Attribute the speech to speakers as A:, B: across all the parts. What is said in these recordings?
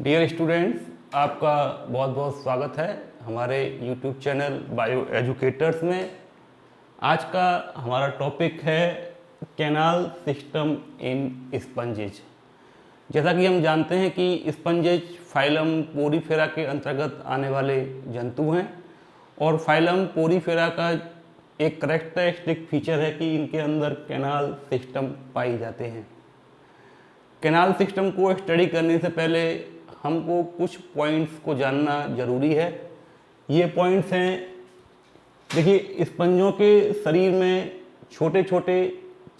A: Dear students, आपका बहुत बहुत स्वागत है हमारे यूट्यूब चैनल बायो एजुकेटर्स में। आज का हमारा टॉपिक है कैनाल सिस्टम इन स्पंजेज। जैसा कि हम जानते हैं कि स्पंजेज फाइलम पोरीफेरा के अंतर्गत आने वाले जंतु हैं और फाइलम पोरीफेरा का एक करेक्टरिस्टिक फीचर है कि इनके अंदर कैनाल सिस्टम पाए जाते हैं। कैनाल सिस्टम को स्टडी करने से पहले हमको कुछ पॉइंट्स को जानना ज़रूरी है। ये पॉइंट्स हैं, देखिए, स्पंजों के शरीर में छोटे छोटे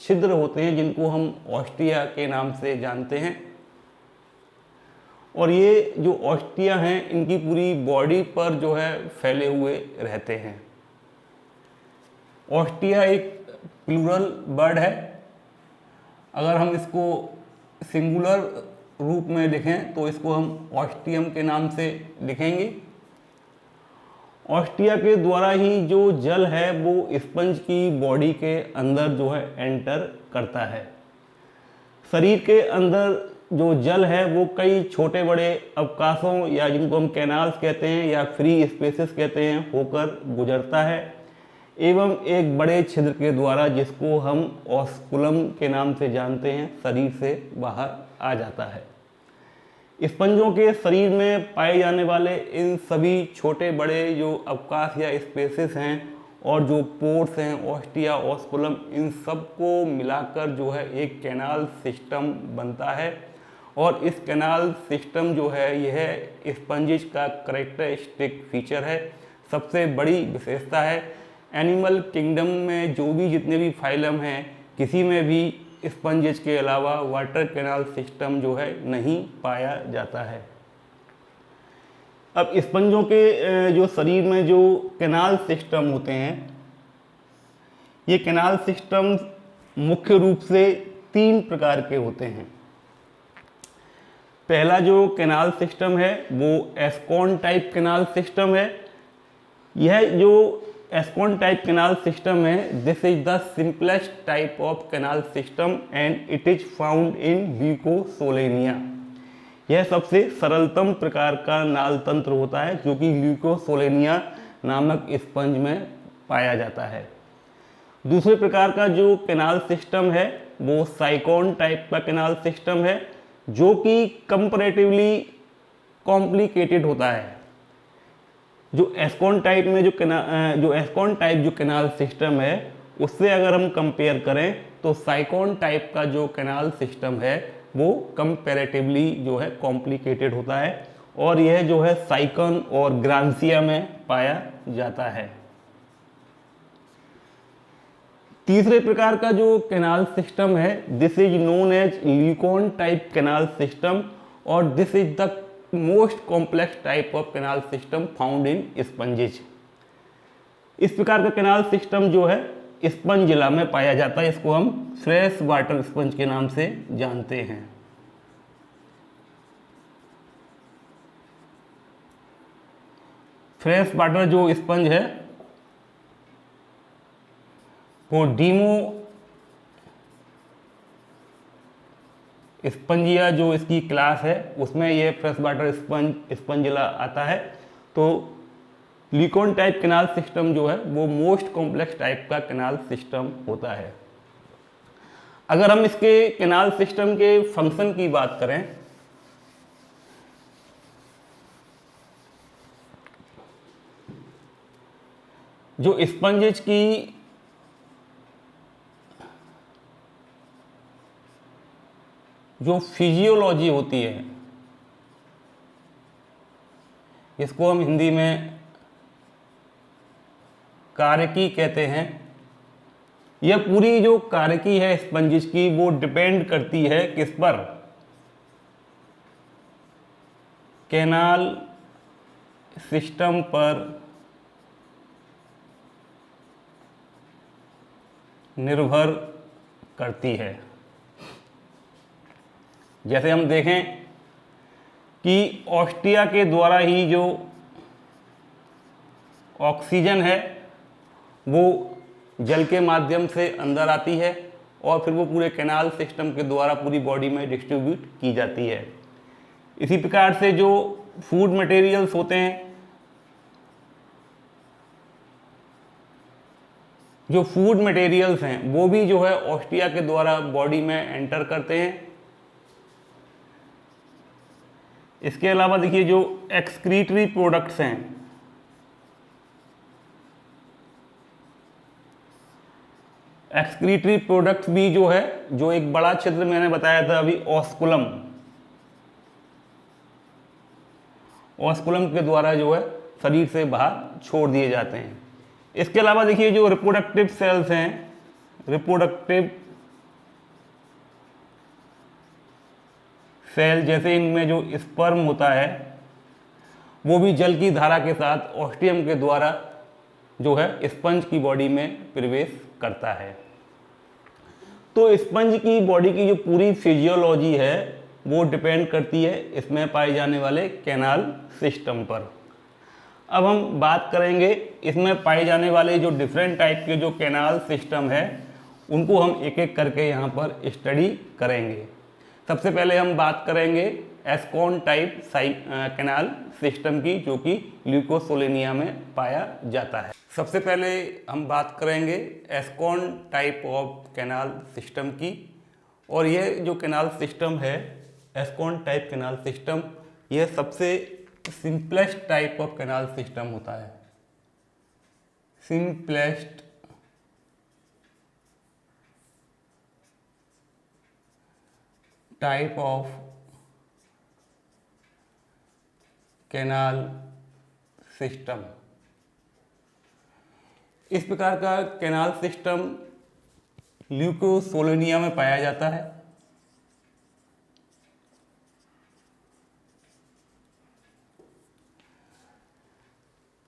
A: छिद्र होते हैं जिनको हम ऑस्टिया के नाम से जानते हैं। और ये जो ऑस्टिया हैं इनकी पूरी बॉडी पर जो है फैले हुए रहते हैं। ऑस्टिया एक प्लूरल वर्ड है। अगर हम इसको सिंगुलर रूप में लिखें तो इसको हम ऑस्टियम के नाम से लिखेंगे। ऑस्टिया के द्वारा ही जो जल है वो स्पंज की बॉडी के अंदर जो है एंटर करता है। शरीर के अंदर जो जल है वो कई छोटे बड़े अवकाशों या जिनको हम कैनाल्स कहते हैं या फ्री स्पेसेस कहते हैं होकर गुजरता है एवं एक बड़े छिद्र के द्वारा जिसको हम ऑस्कुलम के नाम से जानते हैं शरीर से बाहर आ जाता है। स्पंजों के शरीर में पाए जाने वाले इन सभी छोटे बड़े जो अवकाश या स्पेसेस हैं और जो पोर्स हैं ऑस्टिया ऑस्कुलम, इन सब को मिलाकर जो है एक कैनाल सिस्टम बनता है। और इस कैनाल सिस्टम जो है यह स्पंजेज का करेक्टरिस्टिक फीचर है, सबसे बड़ी विशेषता है। एनिमल किंगडम में जो भी जितने भी फाइलम हैं किसी में भी स्पंजेज के अलावा वाटर कैनाल सिस्टम जो है नहीं पाया जाता है। अब स्पंजों के जो शरीर में जो कैनाल सिस्टम होते हैं, ये कैनाल सिस्टम मुख्य रूप से 3 प्रकार के होते हैं। पहला जो कैनाल सिस्टम है वो एस्कॉन टाइप कैनाल सिस्टम है। यह जो एस्कॉन टाइप कैनाल सिस्टम है, this is the simplest type of canal system and it is found in Leucosolenia. यह सबसे सरलतम प्रकार का नाल तंत्र होता है जो कि ल्यूकोसोलेनिया नामक स्पंज में पाया जाता है। दूसरे प्रकार का जो कैनाल सिस्टम है वो साइकोन टाइप का कैनाल सिस्टम है जो कि कंपैरेटिवली कॉम्प्लिकेटेड होता है। जो एस्कॉन टाइप में जो एस्कॉन टाइप जो कैनाल सिस्टम है उससे अगर हम कंपेयर करें तो साइकोन टाइप का जो कैनाल सिस्टम है वो कंपैरेटिवली जो है कॉम्प्लिकेटेड होता है और यह जो है साइकन और ग्रांसिया में पाया जाता है। तीसरे प्रकार का जो कैनाल सिस्टम है, this is known as leucon type canal system और this is the most complex type of canal system found in sponges. इस प्रकार का कैनाल सिस्टम जो है स्पंजिला में पाया जाता है। इसको हम फ्रेश वाटर स्पंज के नाम से जानते हैं। फ्रेश वाटर जो स्पंज है वो डीमो स्पंजिया जो इसकी क्लास है उसमें ये फ्रेश वाटर स्पंजिला आता है। तो ल्यूकोन टाइप कैनाल सिस्टम जो है वो मोस्ट कॉम्प्लेक्स टाइप का कैनाल सिस्टम होता है। अगर हम इसके कैनाल सिस्टम के फंक्शन की बात करें जो स्पंजेज की जो फिजियोलॉजी होती है, इसको हम हिंदी में कार्यकी कहते हैं। यह पूरी जो कार्यकी है स्पंजेज की वो डिपेंड करती है किस पर? कैनाल सिस्टम पर निर्भर करती है। जैसे हम देखें कि ऑस्टिया के द्वारा ही जो ऑक्सीजन है वो जल के माध्यम से अंदर आती है और फिर वो पूरे कैनाल सिस्टम के द्वारा पूरी बॉडी में डिस्ट्रीब्यूट की जाती है। इसी प्रकार से जो फूड मटेरियल्स होते हैं, जो फूड मटेरियल्स हैं वो भी जो है ऑस्टिया के द्वारा बॉडी में एंटर करते हैं। इसके अलावा देखिए जो एक्सक्रीटरी प्रोडक्ट्स हैं, एक्सक्रीटरी प्रोडक्ट्स भी जो है, जो एक बड़ा छिद्र मैंने बताया था अभी ऑस्कुलम, ऑस्कुलम के द्वारा जो है शरीर से बाहर छोड़ दिए जाते हैं। इसके अलावा देखिए जो रिप्रोडक्टिव सेल्स हैं, रिप्रोडक्टिव सेल जैसे इनमें जो स्पर्म होता है वो भी जल की धारा के साथ ऑस्टियम के द्वारा जो है स्पंज की बॉडी में प्रवेश करता है। तो स्पंज की बॉडी की जो पूरी फिजियोलॉजी है वो डिपेंड करती है इसमें पाए जाने वाले कैनाल सिस्टम पर। अब हम बात करेंगे इसमें पाए जाने वाले जो डिफरेंट टाइप के जो कैनाल सिस्टम है उनको हम एक एक करके यहाँ पर स्टडी करेंगे। सबसे पहले हम बात करेंगे एस्कॉन टाइप कैनाल सिस्टम की, जो कि ल्यूकोसोलेनिया में पाया जाता है। सबसे पहले हम बात करेंगे एस्कॉन टाइप ऑफ कैनाल सिस्टम की, और यह जो कैनाल सिस्टम है एस्कॉन टाइप कैनाल सिस्टम, यह सबसे simplest type of canal system होता है। Simplest type of canal system. इस प्रकार का कैनाल सिस्टम ल्यूकोसोलेनिया में पाया जाता है।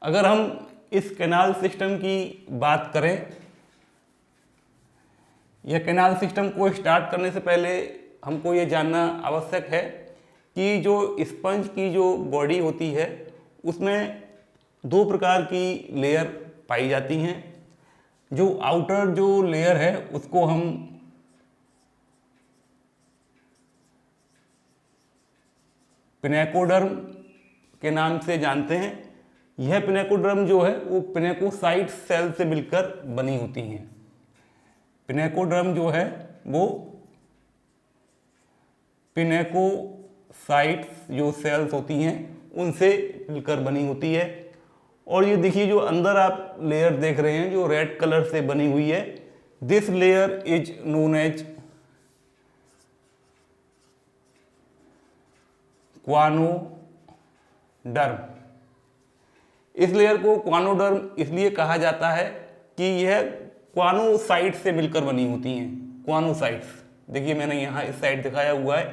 A: अगर हम इस कैनाल सिस्टम की बात करें, यह कैनाल सिस्टम को स्टार्ट करने से पहले हमको ये जानना आवश्यक है कि जो स्पंज की जो बॉडी होती है उसमें दो प्रकार की लेयर पाई जाती हैं। जो आउटर जो लेयर है उसको हम पिनेकोडर्म के नाम से जानते हैं। यह पिनेकोडर्म जो है वो पिनेकोसाइट सेल से मिलकर बनी होती हैं। पिनेकोडर्म जो है वो पिनेकोसाइट्स जो सेल्स होती हैं उनसे मिलकर बनी होती है। और ये देखिए जो अंदर आप लेयर देख रहे हैं जो रेड कलर से बनी हुई है, this layer is known as choanoderm. इस लेयर को क्वानोडर्म इसलिए कहा जाता है कि यह क्वानोसाइट से मिलकर बनी होती हैं। क्वानोसाइट्स देखिए मैंने यहाँ इस साइड दिखाया हुआ है।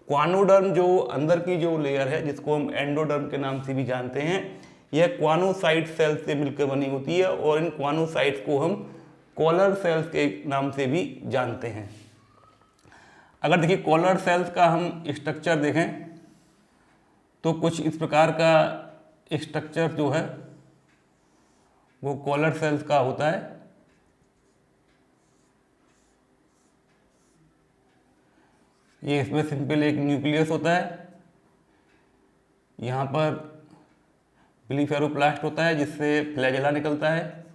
A: क्वानोडर्म जो अंदर की जो लेयर है जिसको हम एंडोडर्म के नाम से भी जानते हैं, यह क्वानोसाइट सेल्स से मिलकर बनी होती है और इन क्वानोसाइट्स को हम कॉलर सेल्स के नाम से भी जानते हैं। अगर देखिए कॉलर सेल्स का हम स्ट्रक्चर देखें तो कुछ इस प्रकार का स्ट्रक्चर जो है वो कॉलर सेल्स का होता है। ये इसमें सिंपल एक न्यूक्लियस होता है, यहाँ पर प्लीफेरोप्लास्ट होता है जिससे फ्लैजेला निकलता है।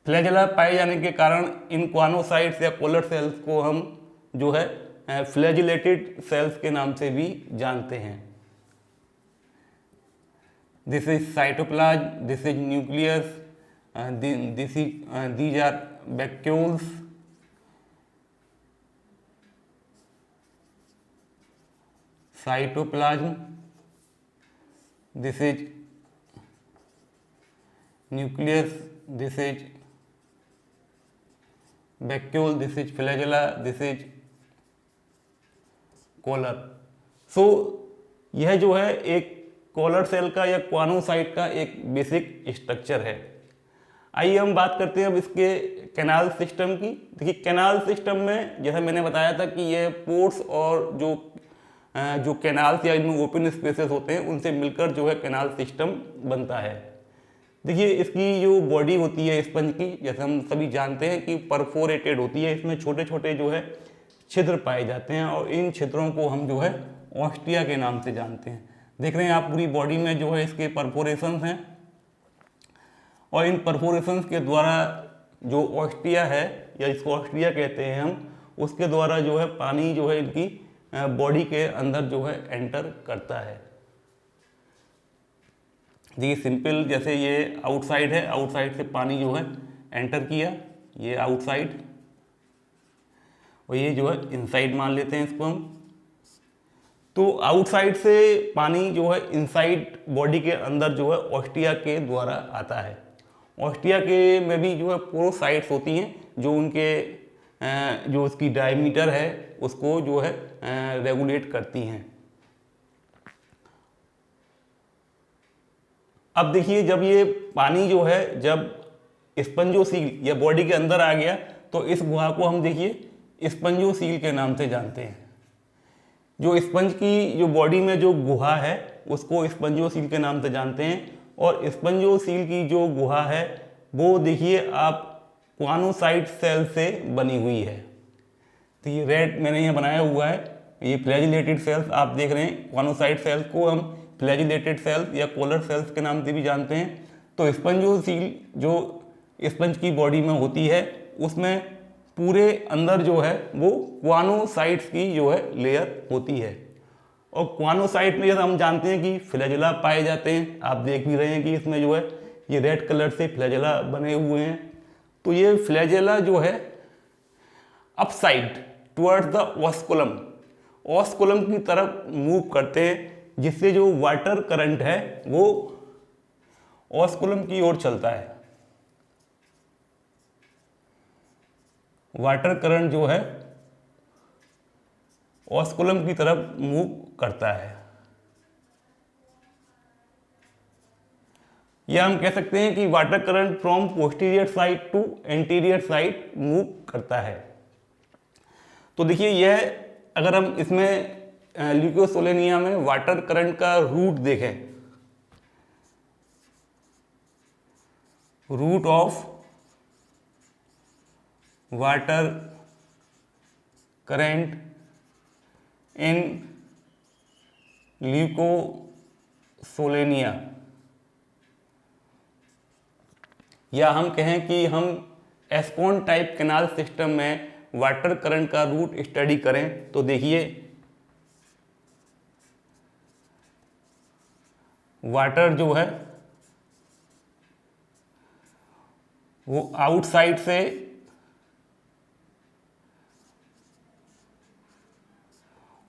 A: फ्लैजेला पाए जाने के कारण इन क्वानोसाइट्स या कॉलर सेल्स को हम जो है फ्लैजिलेटेड सेल्स के नाम से भी जानते हैं। This is cytoplasm, this is nucleus, these are vacuoles. Cytoplasm, this is nucleus, this is vacuole, this is flagella, this is collar. So यह जो है एक कॉलर सेल का या क्वानोसाइट का एक बेसिक स्ट्रक्चर है। आइए हम बात करते हैं अब इसके कैनाल सिस्टम की। देखिए कैनाल सिस्टम में जैसा मैंने बताया था कि यह पोर्ट्स और जो कैनाल्स या इनमें ओपन स्पेसेस होते हैं उनसे मिलकर जो है कैनाल सिस्टम बनता है। देखिए इसकी जो बॉडी होती है स्पंज की, जैसे हम सभी जानते हैं कि परफोरेटेड होती है। इसमें छोटे छोटे जो है छिद्र पाए जाते हैं और इन छिद्रों को हम जो है ऑस्टिया के नाम से जानते हैं। देख रहे हैं आप पूरी बॉडी में जो है इसके परफोरेशंस हैं और इन परफोरेशंस के द्वारा जो ऑस्टिया है या इसको ऑस्टिया कहते हैं हम, उसके द्वारा जो है पानी जो है इनकी बॉडी के अंदर जो है एंटर करता है। देखिए सिंपल, जैसे ये आउटसाइड है, आउटसाइड से पानी जो है एंटर किया, ये आउटसाइड, और ये जो है इनसाइड मान लेते हैं इसको हम। तो आउटसाइड से पानी जो है इनसाइड बॉडी के अंदर जो है ऑस्टिया के द्वारा आता है। ऑस्टिया के में भी जो है पोरोसाइट्स होती हैं जो उनके जो उसकी डायमीटर है उसको जो है रेगुलेट करती हैं। अब देखिए जब ये पानी जो है जब स्पंजोसील या बॉडी के अंदर आ गया तो इस गुहा को हम देखिए स्पंजोसील के नाम से जानते हैं। जो स्पंज की जो बॉडी में जो गुहा है उसको स्पंजोसील के नाम से जानते हैं। और स्पंजोसील की जो गुहा है वो देखिए आप क्वानोसाइट सेल से बनी हुई है। तो ये रेड मैंने यहाँ बनाया हुआ है, ये फ्लैजिलेटेड सेल्स आप देख रहे हैं। क्वानोसाइट सेल्स को हम फ्लैजिलेटेड सेल्स या कोलर सेल्स के नाम से भी जानते हैं। तो स्पंजोसील जो स्पंज की बॉडी में होती है उसमें पूरे अंदर जो है वो क्वानोसाइट्स की जो है लेयर होती है। और क्वानोसाइट में जैसा हम जानते हैं कि फ्लैजेला पाए जाते हैं, आप देख भी रहे हैं कि इसमें जो है ये रेड कलर से फ्लैजेला बने हुए हैं। तो ये फ्लैजेला जो है upside towards the osculum, osculum की तरफ मूव करते हैं, जिससे जो वाटर करंट है वो ऑस्कुलम की ओर चलता है। वाटर करंट जो है ऑस्कुलम की तरफ मूव करता है, या हम कह सकते हैं कि water current from posterior side to anterior side move करता है। तो देखिए यह, अगर हम इसमें ल्यूकोसोलेनिया में वाटर करंट का रूट देखें, route of water current in Leucosolenia, या हम कहें कि हम एस्कोन टाइप कैनाल सिस्टम में वाटर करंट का रूट स्टडी करें तो देखिए वाटर जो है वो आउटसाइड से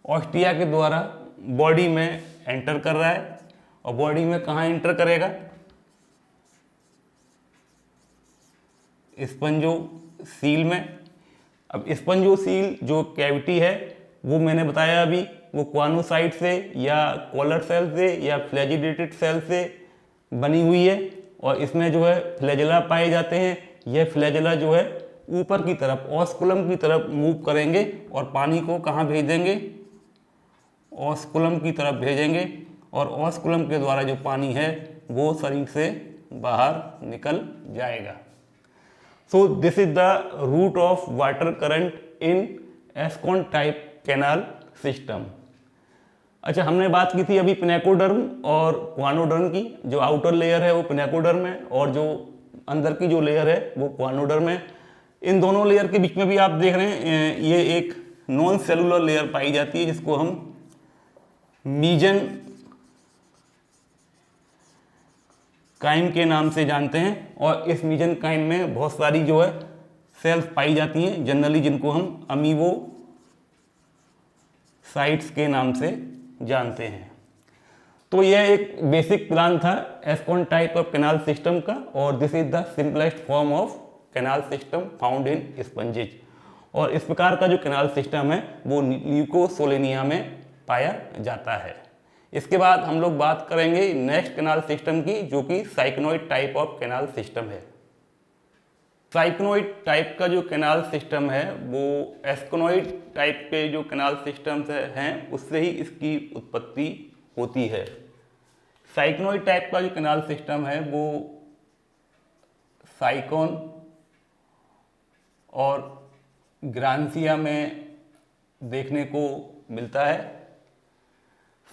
A: ऑस्टिया के द्वारा बॉडी में एंटर कर रहा है। और बॉडी में कहाँ एंटर करेगा? स्पंजोसील में। अब स्पंजोसील जो कैविटी है वो मैंने बताया अभी, वो क्वानोसाइट से या कॉलर सेल से या फ्लैजिलेटेड सेल से बनी हुई है। और इसमें जो है फ्लैजेला पाए जाते हैं। यह फ्लैजेला जो है ऊपर की तरफ ऑस्कुलम की तरफ मूव करेंगे और पानी को कहाँ भेज देंगे? ऑस्कुलम की तरफ भेजेंगे। और ऑस्कुलम के द्वारा जो पानी है वो शरीर से बाहर निकल जाएगा। So this is the route of water current in ascon type canal system. अच्छा, हमने बात की थी अभी पिनेकोडर्म और क्वानोडर्म की। जो आउटर लेयर है वो पिनेकोडर्म है और जो अंदर की जो लेयर है वो क्वानोडर्म है। इन दोनों लेयर के बीच में भी आप देख रहे हैं ये एक नॉन सेलुलर लेयर पाई जाती है जिसको हम मीजन काइम के नाम से जानते हैं। और इस मीजन काइम में बहुत सारी जो है सेल्स पाई जाती हैं जनरली, जिनको हम अमीबो साइट्स के नाम से जानते हैं। तो यह एक बेसिक प्लान था ascon type of canal system का, और this is the simplest form of canal system found in sponges. और इस प्रकार का जो कैनाल सिस्टम है वो ल्यूकोसोलेनिया में पाया जाता है। इसके बाद हम लोग बात करेंगे नेक्स्ट कैनाल सिस्टम की, जो कि साइक्नोइड टाइप ऑफ कैनाल सिस्टम है। साइक्नोइड टाइप का जो कैनाल सिस्टम है वो एस्कोनोइड टाइप के जो कैनाल सिस्टम्स हैं उससे ही इसकी उत्पत्ति होती है। साइक्नोइड टाइप का जो कैनाल सिस्टम है वो साइकोन और ग्रांसिया में देखने को मिलता है।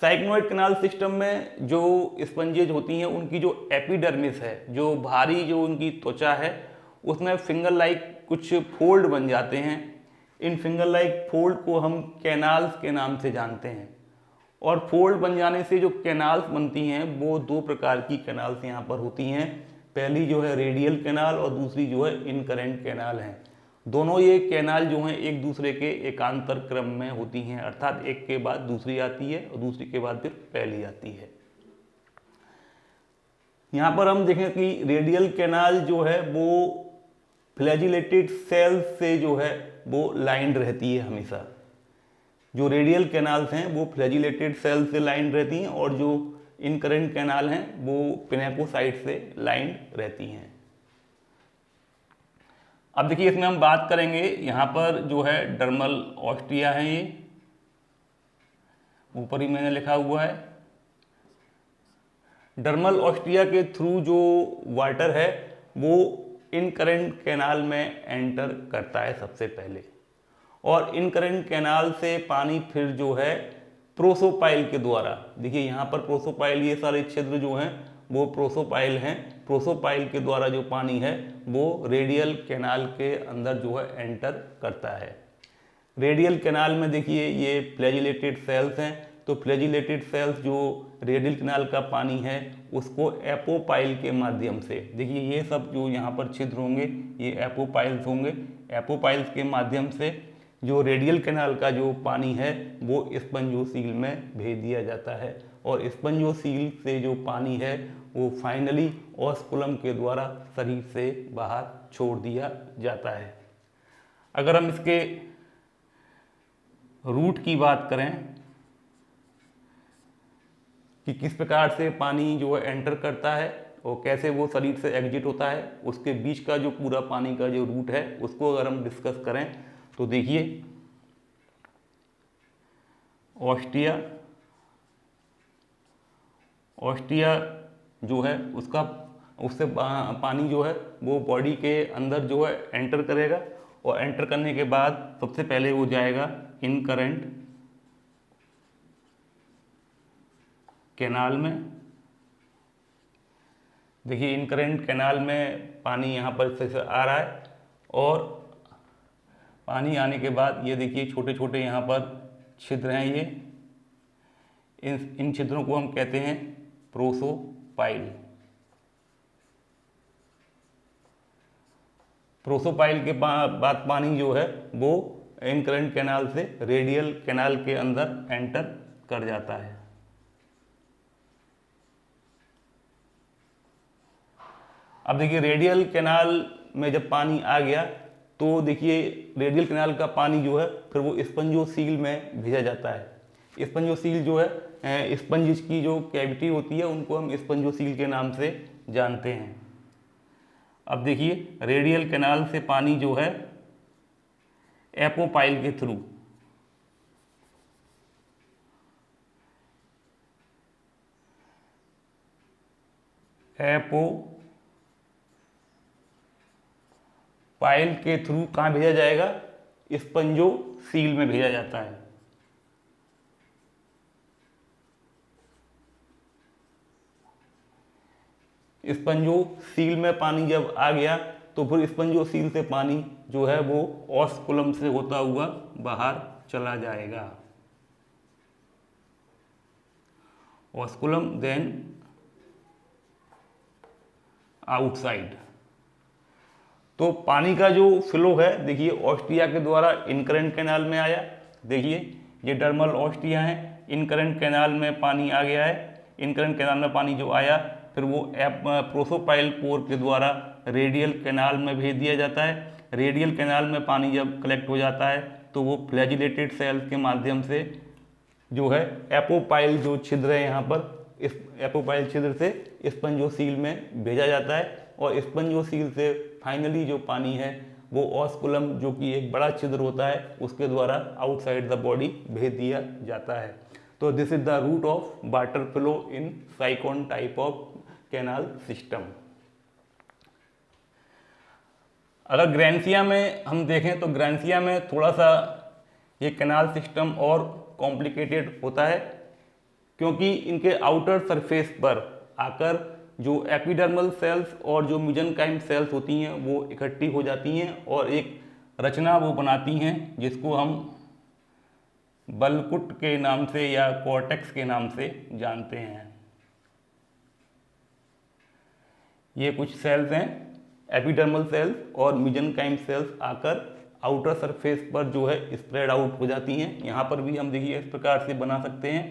A: साइक्लोइड कैनाल सिस्टम में जो स्पंजेज होती हैं उनकी जो एपिडर्मिस है, जो भारी जो उनकी त्वचा है, उसमें फिंगर लाइक कुछ फोल्ड बन जाते हैं। इन फिंगर लाइक फोल्ड को हम कैनाल्स के नाम से जानते हैं। और फोल्ड बन जाने से जो कैनाल्स बनती हैं वो दो प्रकार की कैनाल्स यहाँ पर होती हैं। पहली जो है रेडियल कैनाल और दूसरी जो है इनकरेंट कैनाल है। दोनों ये कैनाल जो हैं एक दूसरे के एकांतर क्रम में होती हैं, अर्थात एक के बाद दूसरी आती है और दूसरी के बाद फिर पहली आती है। यहाँ पर हम देखें कि रेडियल कैनाल जो है वो फ्लैजिलेटेड सेल्स से जो है वो लाइंड रहती है हमेशा। जो रेडियल कैनाल्स हैं वो फ्लैजिलेटेड सेल्स से लाइंड रहती हैं और जो इनकरेंट कैनाल हैं वो पिनेकोसाइट से लाइंड रहती हैं। अब देखिए इसमें हम बात करेंगे, यहाँ पर जो है डर्मल ऑस्टिया है, ये ऊपर ही मैंने लिखा हुआ है। डर्मल ऑस्टिया के थ्रू जो वाटर है वो इनकरेंट कैनाल में एंटर करता है सबसे पहले, और इनकरेंट कैनाल से पानी फिर जो है प्रोसोपाइल के द्वारा, देखिए यहाँ पर प्रोसोपाइल, ये सारे छिद्र जो हैं वो प्रोसोपाइल हैं। प्रोसोपाइल के द्वारा जो पानी है वो रेडियल कैनाल के अंदर जो है एंटर करता है। रेडियल कैनाल में देखिए ये फ्लैजिलेटेड सेल्स हैं, तो फ्लैजिलेटेड सेल्स जो रेडियल कैनाल का पानी है उसको एपोपाइल के माध्यम से, देखिए ये सब जो यहाँ पर छिद्र होंगे ये एपोपाइल्स होंगे, एपोपाइल्स के माध्यम से जो रेडियल कैनाल का जो पानी है वो स्पंजोसील में भेज दिया जाता है, और स्पंजोसील से जो पानी है वो फाइनली ऑस्कुलम के द्वारा शरीर से बाहर छोड़ दिया जाता है। अगर हम इसके रूट की बात करें कि किस प्रकार से पानी जो है एंटर करता है और कैसे वो शरीर से एग्जिट होता है, उसके बीच का जो पूरा पानी का जो रूट है उसको अगर हम डिस्कस करें तो देखिए ऑस्टिया जो है उससे पानी जो है वो बॉडी के अंदर जो है एंटर करेगा, और एंटर करने के बाद सबसे पहले वो जाएगा इनकरेंट कैनाल में। देखिए इनकरेंट कैनाल में पानी यहाँ पर से आ रहा है, और पानी आने के बाद ये देखिए छोटे छोटे यहाँ पर छिद्र हैं, ये इन छिद्रों को हम कहते हैं प्रोसोपाइल। प्रोसोपाइल के बाद पानी जो है वो इनकरेंट कैनाल से रेडियल कैनाल के अंदर एंटर कर जाता है। अब देखिए रेडियल कैनाल में जब पानी आ गया तो देखिए रेडियल कैनाल का पानी जो है फिर वो स्पंजोसील में भेजा जाता है। स्पंजोसील जो है स्पंज की जो कैविटी होती है उनको हम स्पंजोसील के नाम से जानते हैं। अब देखिए रेडियल कैनाल से पानी जो है एपोपाइल के थ्रू पाइल के थ्रू कहाँ भेजा जाएगा, स्पंजोसील में भेजा जाता है। स्पंजोसील में पानी जब आ गया तो फिर स्पंजोसील से पानी जो है वो ऑस्कुलम से होता हुआ बाहर चला जाएगा। Osculum then outside. तो पानी का जो फ्लो है देखिए ऑस्टिया के द्वारा इनकरेंट कैनाल में आया, देखिए ये डर्मल ऑस्टिया है, इनकरेंट कैनाल में पानी आ गया है। इनकरेंट कैनाल में पानी जो आया फिर वो प्रोसोपाइल पोर के द्वारा रेडियल कैनाल में भेज दिया जाता है। रेडियल कैनाल में पानी जब कलेक्ट हो जाता है तो वो फ्लैजिलेटेड सेल्स के माध्यम से जो है एपोपाइल जो छिद्र है यहाँ पर, इस एपोपाइल छिद्र से स्पंजोसील में भेजा जाता है, और स्पंजोसील से फाइनली जो पानी है वो ऑस्कुलम जो कि एक बड़ा छिद्र होता है उसके द्वारा आउटसाइड द बॉडी भेज दिया जाता है। तो this is the route of water flow in cyclone type of canal system. अगर ग्रैंसिया में हम देखें तो ग्रैंसिया में थोड़ा सा ये कैनाल सिस्टम और कॉम्प्लिकेटेड होता है क्योंकि इनके आउटर सरफेस पर आकर जो एपिडर्मल सेल्स और जो मेसेंकाइम सेल्स होती हैं वो इकट्ठी हो जाती हैं और एक रचना वो बनाती हैं जिसको हम बलकुट के नाम से या कॉर्टेक्स के नाम से जानते हैं। ये कुछ सेल्स हैं एपिडर्मल सेल्स और मेसेंकाइम सेल्स आकर आउटर सरफेस पर जो है स्प्रेड आउट हो जाती हैं। यहाँ पर भी हम देखिए इस प्रकार से बना सकते हैं।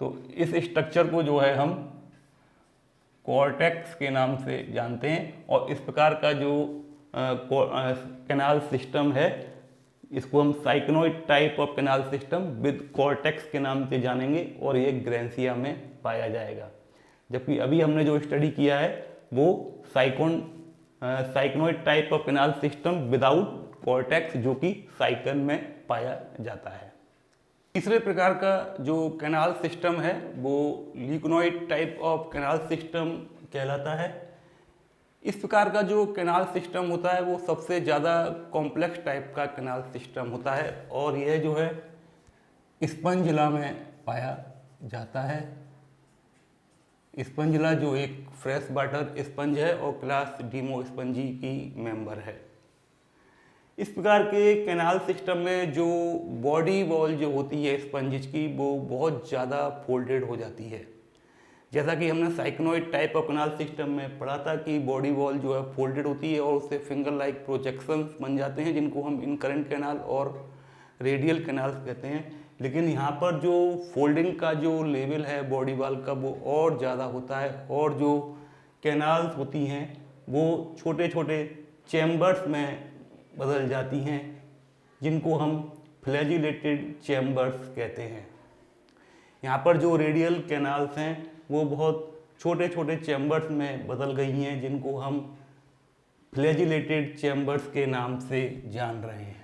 A: तो इस स्ट्रक्चर को जो है हम कॉर्टेक्स के नाम से जानते हैं और इस प्रकार का जो कैनाल सिस्टम है इसको हम syconoid type of canal system with cortex के नाम से जानेंगे और ये ग्रेंसिया में पाया जाएगा। जबकि अभी हमने जो स्टडी किया है वो syconoid type of canal system without cortex जो कि साइकन में पाया जाता है। तीसरे प्रकार का जो कैनाल सिस्टम है वो लिग्नोइड टाइप ऑफ कैनाल सिस्टम कहलाता है। इस प्रकार का जो कैनाल सिस्टम होता है वो सबसे ज़्यादा कॉम्प्लेक्स टाइप का कैनाल सिस्टम होता है और यह जो है स्पंजिला में पाया जाता है। स्पंजिला जो एक फ्रेश वाटर स्पंज है और क्लास डीमोस्पंजी की मेंबर है। इस प्रकार के कैनाल सिस्टम में जो बॉडी वॉल जो होती है स्पंजिज की वो बहुत ज़्यादा फोल्डेड हो जाती है। जैसा कि हमने साइक्नोइड टाइप ऑफ कैनाल सिस्टम में पढ़ा था कि बॉडी वॉल जो है फोल्डेड होती है और उससे फिंगर लाइक प्रोजेक्शंस बन जाते हैं जिनको हम इनकरेंट कैनाल और रेडियल कैनाल कहते हैं। लेकिन यहाँ पर जो फोल्डिंग का जो लेवल है बॉडी वॉल का वो और ज़्यादा होता है और जो कैनाल्स होती हैं वो छोटे छोटे चैम्बर्स में बदल जाती हैं जिनको हम फ्लैजिलेटेड चैम्बर्स कहते हैं। यहाँ पर जो रेडियल कैनाल्स हैं वो बहुत छोटे छोटे चैम्बर्स में बदल गई हैं जिनको हम फ्लैजिलेटेड चैम्बर्स के नाम से जान रहे हैं।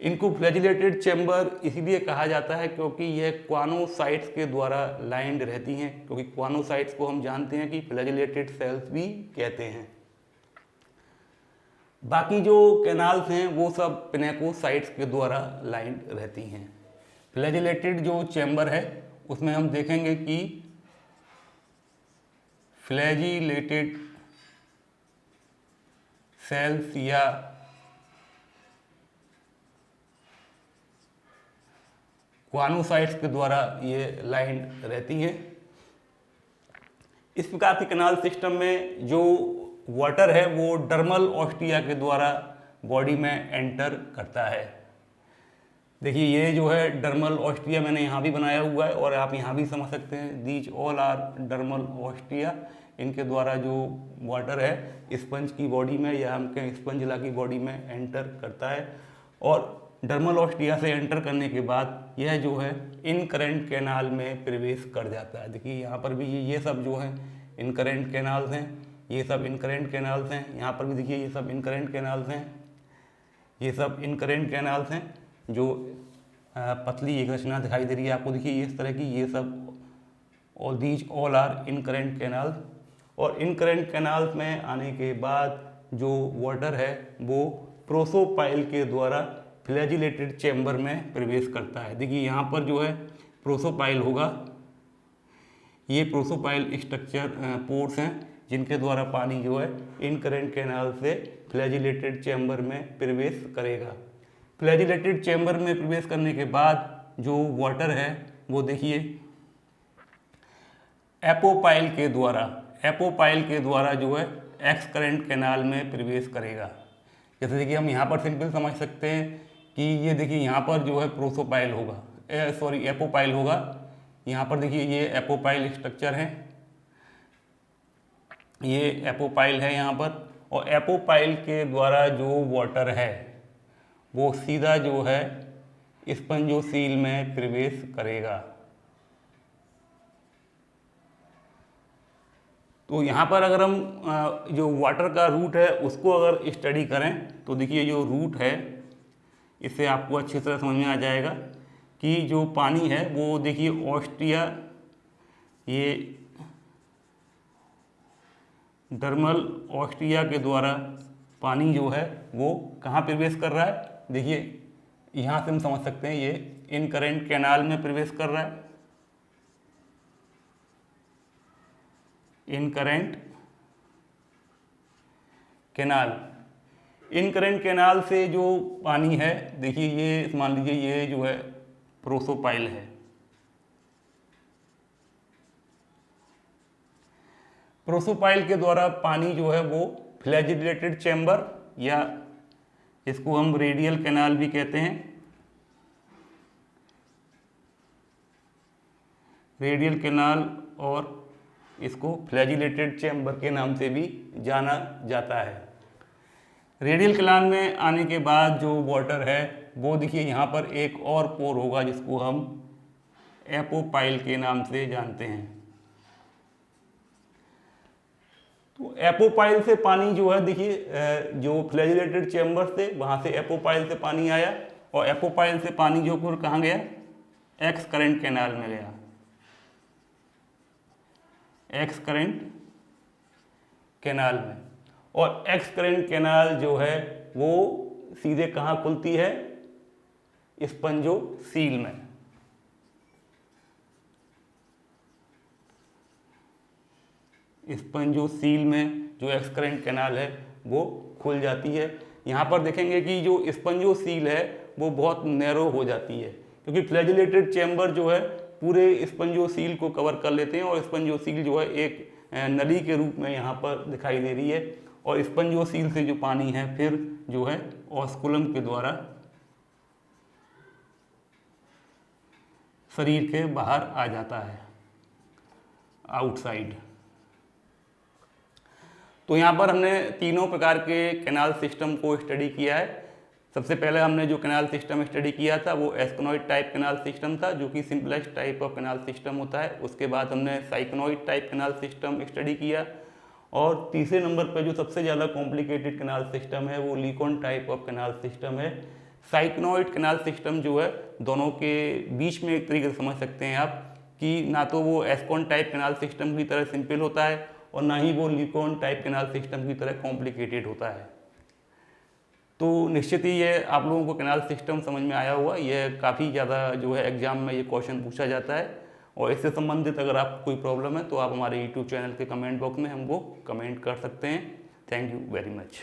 A: इनको फ्लैजिलेटेड चैम्बर इसलिए कहा जाता है क्योंकि यह क्वानोसाइट्स के द्वारा लाइंड रहती हैं, क्योंकि क्वानोसाइट्स को हम जानते हैं कि फ्लैजिलेटेड सेल्स भी कहते हैं। बाकी जो कैनाल्स हैं वो सब पिनेकोसाइट्स के द्वारा लाइंड रहती हैं। फ्लैजिलेटेड जो चैम्बर है उसमें हम देखेंगे कि फ्लैजिलेटेड सेल्स या क्वानोसाइट्स के द्वारा ये लाइंड रहती हैं। इस प्रकार के कैनाल सिस्टम में जो वाटर है वो डर्मल ऑस्टिया के द्वारा बॉडी में एंटर करता है। देखिए ये जो है डर्मल ऑस्टिया मैंने यहाँ भी बनाया हुआ है और आप यहाँ भी समझ सकते हैं these all are dermal ostia. इनके द्वारा जो वाटर है स्पंज की बॉडी में या हम कहें स्पंजिला की बॉडी में एंटर करता है और डर्मल ऑस्टिया से एंटर करने के बाद यह जो है इनकरेंट कैनाल में प्रवेश कर जाता है। देखिए यहाँ पर भी ये सब जो है इनकरेंट कैनाल्स हैं, ये सब इनकरेंट कैनाल्स हैं। यहाँ पर भी देखिए ये सब इनकरेंट कैनाल्स हैं, ये सब इनकरेंट कैनाल्स हैं। जो पतली एक रचना दिखाई दे रही है आपको, देखिए इस तरह की, ये सब और these all are incurrent canals. और इनकरेंट कैनाल्स में आने के बाद जो वाटर है वो प्रोसोपाइल के द्वारा फ्लैजिलेटेड चैम्बर में प्रवेश करता है। देखिए यहाँ पर जो है प्रोसोपाइल होगा, ये प्रोसोपाइल स्ट्रक्चर पोर्स हैं जिनके द्वारा पानी जो है इनकरेंट कैनाल से फ्लैजिलेटेड चैम्बर में प्रवेश करेगा। फ्लैजिलेटेड चैम्बर में प्रवेश करने के बाद जो वाटर है वो देखिए एपोपाइल के द्वारा जो है एक्सकरेंट कैनाल में प्रवेश करेगा। जैसे देखिए हम यहाँ पर सिंपल समझ सकते हैं कि ये देखिए यहाँ पर जो है प्रोसोपाइल होगा, एपोपाइल होगा। यहाँ पर देखिए ये एपोपाइल स्ट्रक्चर है, ये एपोपाइल है यहाँ पर, और एपोपाइल के द्वारा जो वाटर है वो सीधा जो है स्पंजोसील में प्रवेश करेगा। तो यहाँ पर अगर हम जो वाटर का रूट है उसको अगर स्टडी करें तो देखिए जो रूट है इससे आपको अच्छी तरह समझ में आ जाएगा कि जो पानी है वो देखिए ऑस्टिया, ये डर्मल ऑस्टिया के द्वारा पानी जो है वो कहाँ प्रवेश कर रहा है, देखिए यहाँ से हम समझ सकते हैं ये इनकरेंट कैनाल में प्रवेश कर रहा है। इनकरेंट कैनाल, इनकरेंट कैनाल से जो पानी है, देखिए ये मान लीजिए ये जो है प्रोसोपाइल है। प्रोसोपाइल के द्वारा पानी जो है वो फ्लैजिलेटेड चैम्बर, या इसको हम रेडियल कैनाल भी कहते हैं, रेडियल कैनाल, और इसको फ्लैजिलेटेड चैम्बर के नाम से भी जाना जाता है। रेडियल कैनाल में आने के बाद जो वाटर है वो देखिए यहाँ पर एक और पोर होगा जिसको हम एपोपाइल के नाम से जानते हैं। तो एपोपाइल से पानी जो है देखिए जो फ्लैजिलेटेड चैम्बर से वहाँ से एपोपाइल से पानी आया, और एपोपाइल से पानी जो फिर कहाँ गया, एक्स करंट कैनाल में गया। एक्स करंट कैनाल में, और एक्स करंट कैनाल जो है वो सीधे कहाँ खुलती है, स्पंजोसील में। स्पंजोसील में जो एक्स करंट कैनाल है वो खुल जाती है। यहाँ पर देखेंगे कि जो स्पंजोसील है वो बहुत नैरो हो जाती है, क्योंकि फ्लैजिलेटेड चैम्बर जो है पूरे स्पंजोसील को कवर कर लेते हैं, और स्पंजोसील जो है एक नली के रूप में यहाँ पर दिखाई दे रही है, और स्पंजोसील से जो पानी है फिर जो है ऑस्कुलम के द्वारा शरीर के बाहर आ जाता है, आउटसाइड। तो यहाँ पर हमने तीनों प्रकार के कैनाल सिस्टम को स्टडी किया है। सबसे पहले हमने जो कैनाल सिस्टम स्टडी किया था वो एस्कोनॉइड टाइप कैनाल सिस्टम था, जो कि simplest type of canal system होता है। उसके बाद हमने cycloid type canal system study किया, और तीसरे नंबर पर जो सबसे ज़्यादा कॉम्प्लिकेटेड कैनाल सिस्टम है वो लीकॉन टाइप ऑफ कैनाल सिस्टम है। साइक्लॉइड कैनाल सिस्टम जो है दोनों के बीच में एक तरीके से समझ सकते हैं आप कि ना तो वो एस्कॉन टाइप कैनाल सिस्टम की तरह सिंपल होता है, और ना ही वो लीकॉन टाइप कैनाल सिस्टम की तरह कॉम्प्लिकेटेड होता है। तो निश्चित ही ये आप लोगों को कैनाल सिस्टम समझ में आया हुआ, ये काफ़ी ज़्यादा जो है एग्जाम में ये क्वेश्चन पूछा जाता है। और इससे संबंधित अगर आपको कोई प्रॉब्लम है तो आप हमारे यूट्यूब चैनल के कमेंट बॉक्स में हमको कमेंट कर सकते हैं। Thank you very much.